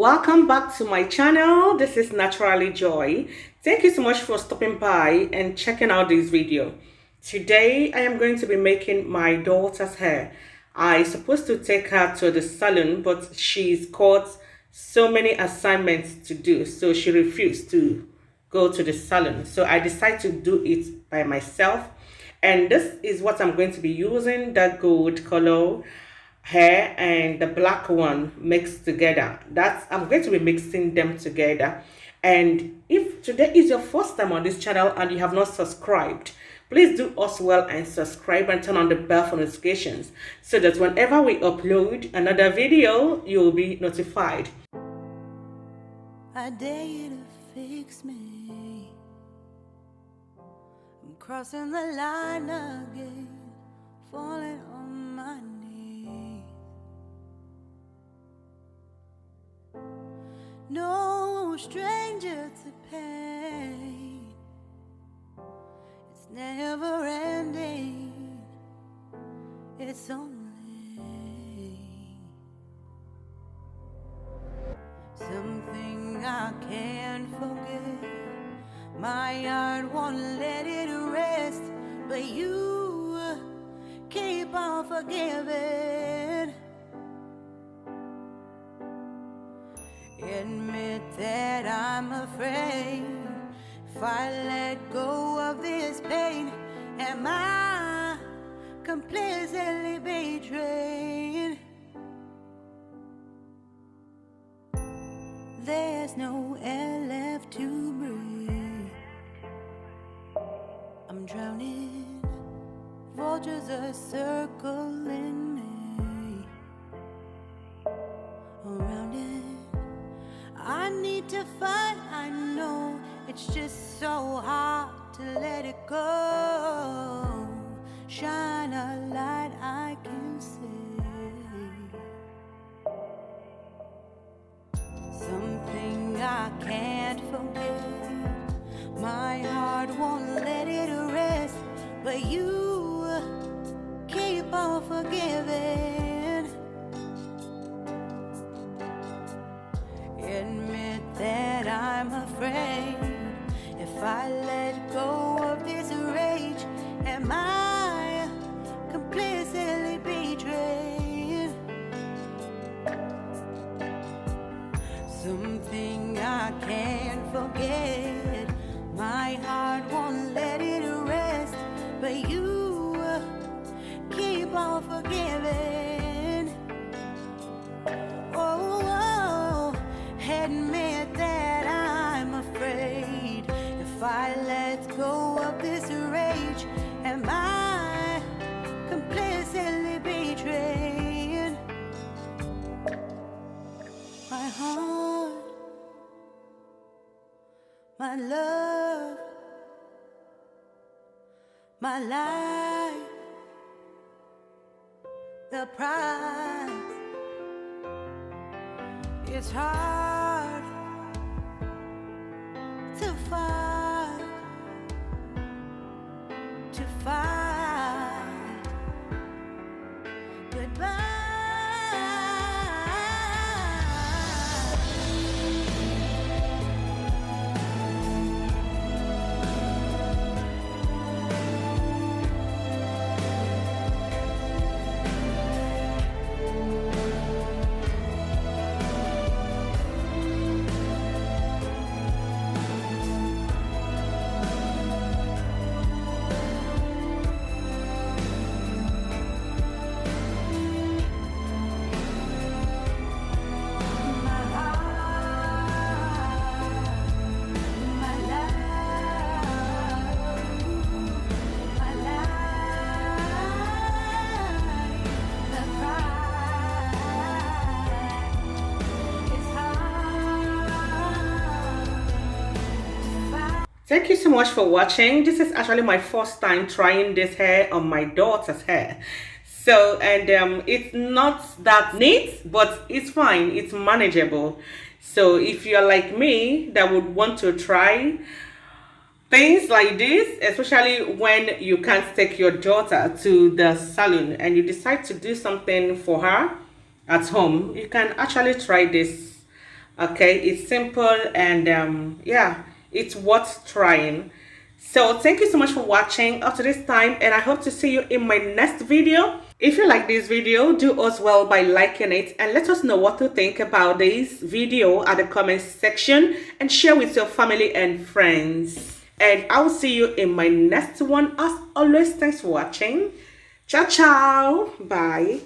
Welcome back to my channel. This is Naturally Joy. Thank you so much for stopping by and checking out this video. Today I am going to be making my daughter's hair. I supposed to take her to the salon, but she's got so many assignments to do, so she refused to go to the salon. So I decided to do it by myself, and this is what I'm going to be using: the gold color hair and the black one mixed together. That's I'm going to be mixing them together. And if today is your first time on this channel and you have not subscribed, please do us well and subscribe and turn on the bell for notifications so that whenever we upload another video, you will be notified. I dare you to fix me. I'm crossing the line again, falling on my knees. No stranger to pain, it's never ending, it's only something I can't forget. My heart won't let it rest, but you keep on forgiving. Admit that I'm afraid if I let go of this pain, am I completely betrayed? There's no air left to breathe. I'm drowning, vultures are circling me. Around it, I need to fight, I know it's just so hard to let it go. Shine a light I can see. Something I can't forget. My heart won't let it rest, but you keep on forgiving. Admit that I'm afraid if I let go of this rage, am I completely betrayed? Something I can't forget. My heart won't let it rest, but you keep on forgiving. Oh, admit that I'm afraid if I let go of this rage, am I completely betrayed? My heart, my love, my life, the price. It's hard to fight, goodbye. Thank you so much for watching. This is actually my first time trying this hair on my daughter's hair. So, and it's not that neat, but it's fine. It's manageable. So if you're like me that would want to try things like this, especially when you can't take your daughter to the salon and you decide to do something for her at home, you can actually try this Okay, it's simple and yeah, it's worth trying. So thank you so much for watching up to this time, and I hope to see you in my next video. If you like this video, do us well by liking it and let us know what you think about this video at the comment section, and share with your family and friends. And I'll see you in my next one. As always, thanks for watching. Ciao ciao, bye.